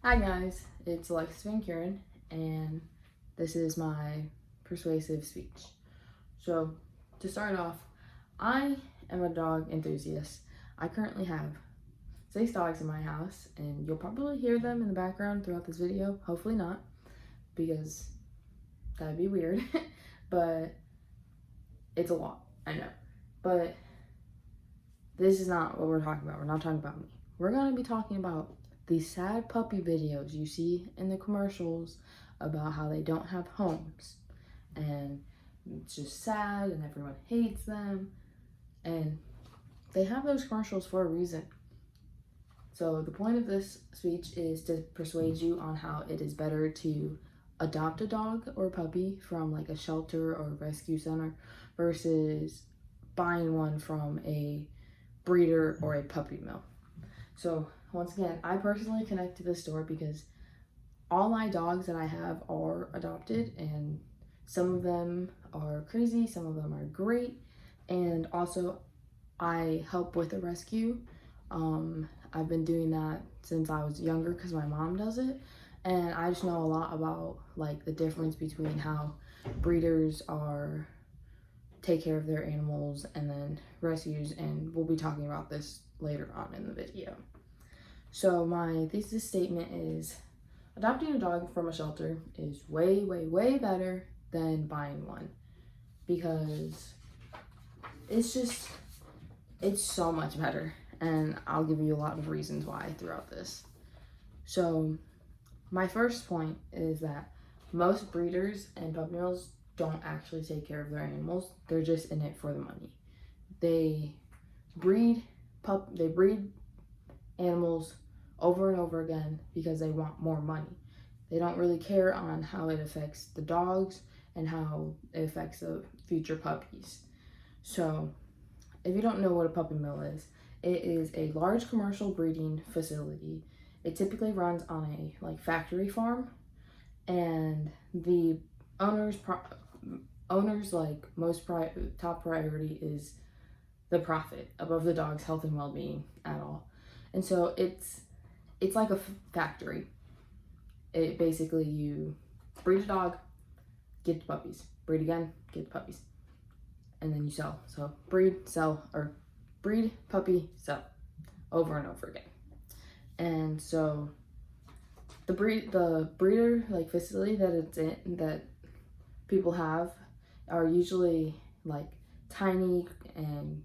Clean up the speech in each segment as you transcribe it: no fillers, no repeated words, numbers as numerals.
Hi guys, it's Alexis Van Kuren, and this is my persuasive speech. So, to start off, I am a dog enthusiast. I currently have 6 dogs in my house, and you'll probably hear them in the background throughout this video. Hopefully not, because that'd be weird, but it's a lot, I know. But this is not what we're talking about. We're not talking about me. We're gonna be talking about these sad puppy videos you see in the commercials about how they don't have homes and it's just sad and everyone hates them, and they have those commercials for a reason. So the point of this speech is to persuade you on how it is better to adopt a dog or puppy from like a shelter or a rescue center versus buying one from a breeder or a puppy mill. So once again, I personally connect to this store because all my dogs that I have are adopted, and some of them are crazy, some of them are great, and also I help with a rescue. I've been doing that since I was younger because my mom does it, and I just know a lot about like the difference between how breeders take care of their animals and then rescues, and we'll be talking about this later on in the video. So my thesis statement is adopting a dog from a shelter is way, way, way better than buying one, because it's so much better, and I'll give you a lot of reasons why throughout this. So my first point is that most breeders and puppy mills don't actually take care of their animals. They're just in it for the money. They breed animals over and over again because they want more money. They don't really care on how it affects the dogs and how it affects the future puppies. So if you don't know what a puppy mill is, it is a large commercial breeding facility. It typically runs on a factory farm, and the owners like top priority is the profit above the dog's health and well-being at all. And so it's like a factory. It basically, you breed a dog, get the puppies, breed again, get the puppies, and then you sell. So breed, sell, or breed, puppy, sell, over and over again. And so the breeder facility that it's in, that people have, are usually like tiny, and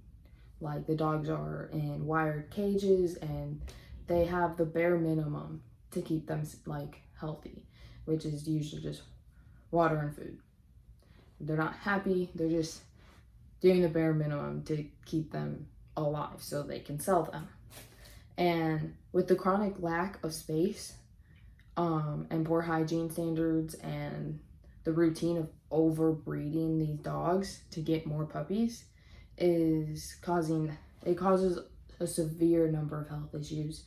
like the dogs are in wired cages, and they have the bare minimum to keep them like healthy, which is usually just water and food. They're not happy, they're just doing the bare minimum to keep them alive so they can sell them. And with the chronic lack of space and poor hygiene standards and the routine of overbreeding these dogs to get more puppies causes a severe number of health issues.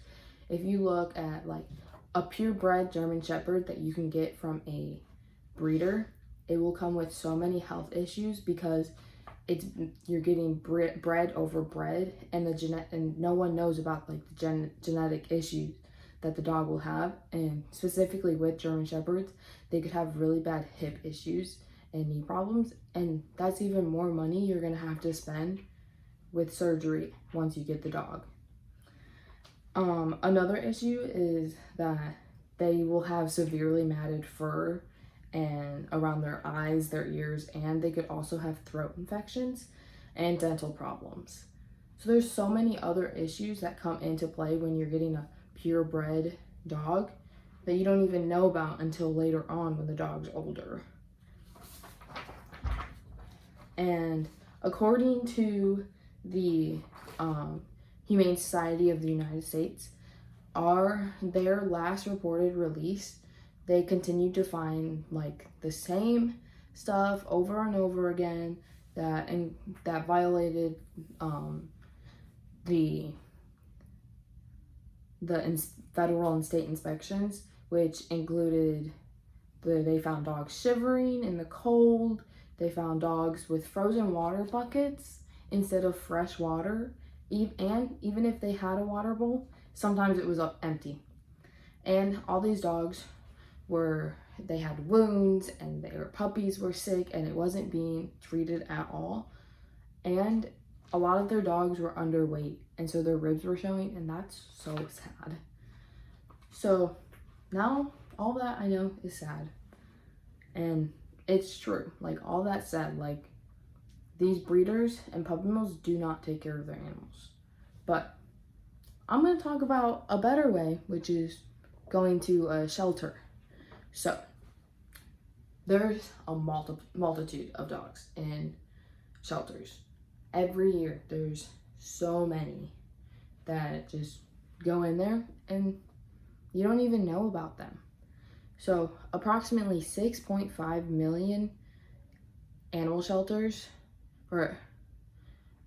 If you look at like a purebred German Shepherd that you can get from a breeder, it will come with so many health issues because you're getting bred over bred, and and no one knows about like the genetic issues that the dog will have. And specifically with German Shepherds, they could have really bad hip issues and knee problems, and that's even more money you're gonna have to spend with surgery once you get the dog. Another issue is that they will have severely matted fur and around their eyes, their ears, and they could also have throat infections and dental problems. So there's so many other issues that come into play when you're getting a purebred dog that you don't even know about until later on when the dog's older. And according to the Humane Society of the United States, their last reported release, they continued to find like the same stuff over and over again that violated the federal and state inspections, which included they found dogs shivering in the cold. They found dogs with frozen water buckets instead of fresh water, and even if they had a water bowl, sometimes it was empty. And all these dogs they had wounds and their puppies were sick and it wasn't being treated at all. And a lot of their dogs were underweight and so their ribs were showing, and that's so sad. So now all that I know is sad. And it's true. Like, all that said, like, these breeders and puppy mills do not take care of their animals. But I'm going to talk about a better way, which is going to a shelter. So there's a multitude of dogs in shelters. Every year there's so many that just go in there and you don't even know about them. So approximately 6.5 million animal shelters, or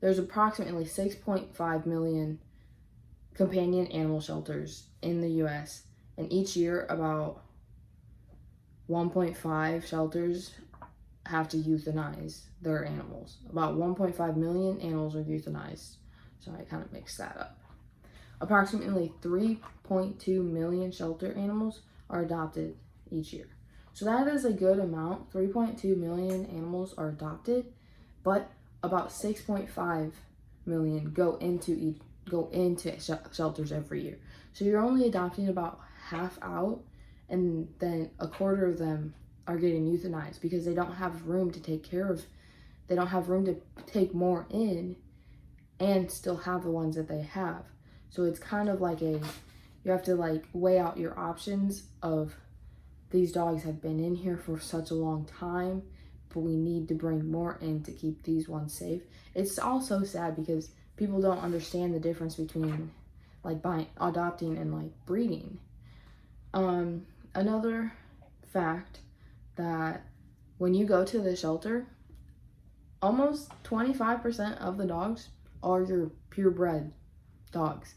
there's approximately 6.5 million companion animal shelters in the US, and each year about 1.5 shelters have to euthanize their animals. About 1.5 million animals are euthanized. So I kind of mixed that up. Approximately 3.2 million shelter animals are adopted each year. So that is a good amount. 3.2 million animals are adopted, but about 6.5 million go into shelters every year. So you're only adopting about half out, and then a quarter of them are getting euthanized because they don't have room to take care of. They don't have room to take more in and still have the ones that they have. So it's kind of like you have to like weigh out your options of, these dogs have been in here for such a long time, but we need to bring more in to keep these ones safe. It's also sad because people don't understand the difference between like adopting and like breeding. Another fact, that when you go to the shelter, almost 25% of the dogs are your purebred dogs,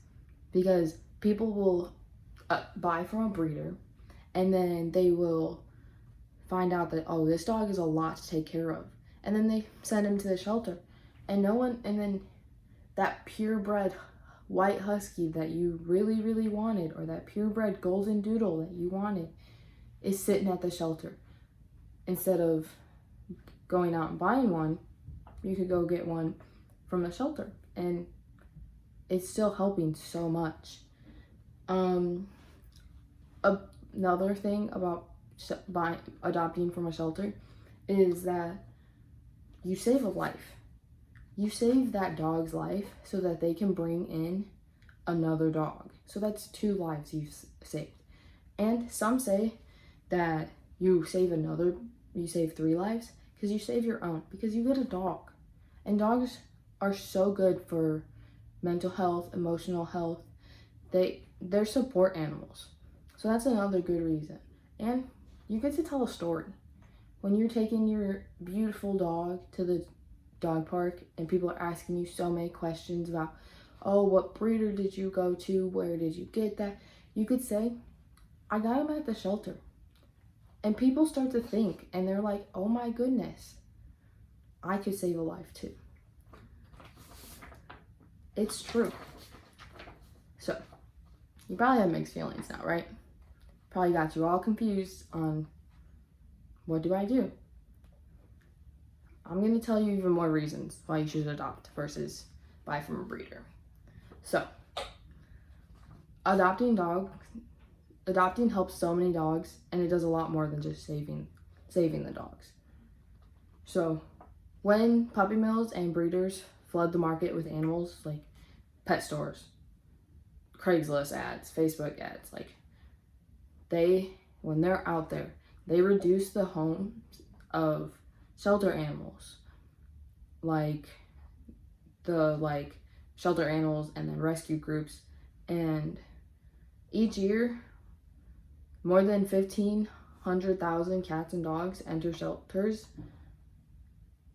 because people will buy from a breeder and then they will find out that, oh, this dog is a lot to take care of, and then they send him to the shelter, and then that purebred white husky that you really, really wanted, or that purebred golden doodle that you wanted, is sitting at the shelter. Instead of going out and buying one, you could go get one from the shelter, and it's still helping so much. Another thing about adopting from a shelter is that you save a life. You save that dog's life so that they can bring in another dog. So that's 2 lives you've saved. And some say that you save 3 lives because you save your own, because you get a dog. And dogs are so good for mental health, emotional health. They're support animals. So that's another good reason. And you get to tell a story. When you're taking your beautiful dog to the dog park and people are asking you so many questions about, oh, what breeder did you go to? Where did you get that? You could say, I got him at the shelter. And people start to think, and they're like, oh my goodness, I could save a life too. It's true. So, you probably have mixed feelings now, right? Probably got you all confused on, what do I do? I'm going to tell you even more reasons why you should adopt versus buy from a breeder. So, adopting helps so many dogs, and it does a lot more than just saving the dogs. So, when puppy mills and breeders flood the market with animals, like pet stores, Craigslist ads, Facebook ads, like when they're out there, they reduce the homes of shelter animals, like shelter animals and then rescue groups, and each year more than 1,500,000 cats and dogs enter shelters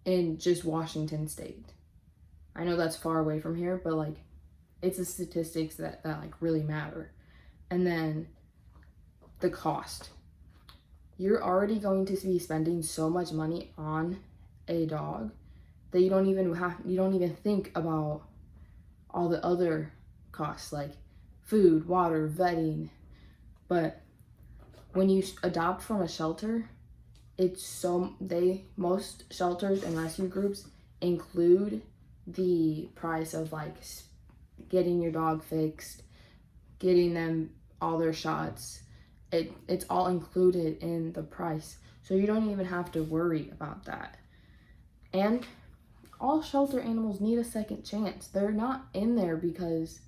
in just Washington state. I know that's far away from here, but like, it's the statistics that like really matter. And then the cost. You're already going to be spending so much money on a dog that you don't even think about all the other costs, like food, water, vetting, But when you adopt from a shelter, most shelters and rescue groups include the price of like getting your dog fixed, getting them all their shots. It's all included in the price, so you don't even have to worry about that. And all shelter animals need a second chance. They're not in there because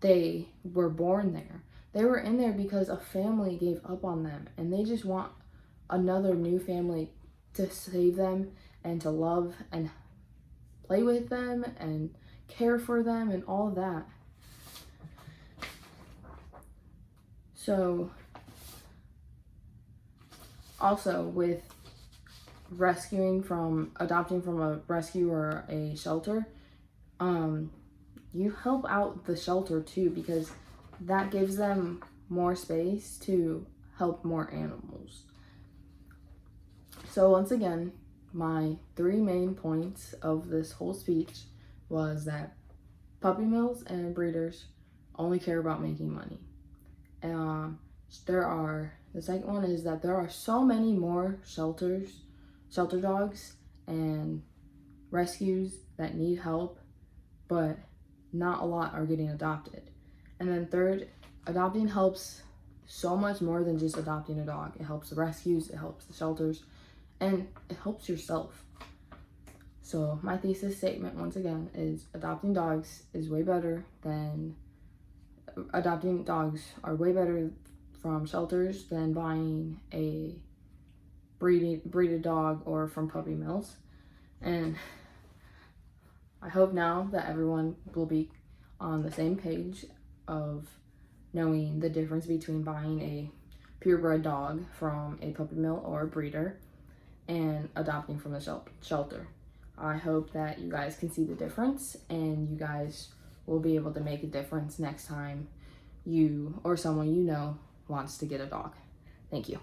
they were born there. They were in there because a family gave up on them, and they just want another new family to save them and to love and play with them and care for them and all of that. So also with adopting from a rescue or a shelter, you help out the shelter too, because that gives them more space to help more animals. So once again, my 3 main points of this whole speech was that puppy mills and breeders only care about making money. The second one is that there are so many more shelter dogs and rescues that need help, but not a lot are getting adopted. And then third, adopting helps so much more than just adopting a dog. It helps the rescues, it helps the shelters, and it helps yourself. So my thesis statement once again is adopting dogs are way better from shelters than buying a breeded dog or from puppy mills. And I hope now that everyone will be on the same page of knowing the difference between buying a purebred dog from a puppy mill or a breeder and adopting from the shelter. I hope that you guys can see the difference, and you guys will be able to make a difference next time you or someone you know wants to get a dog. Thank you.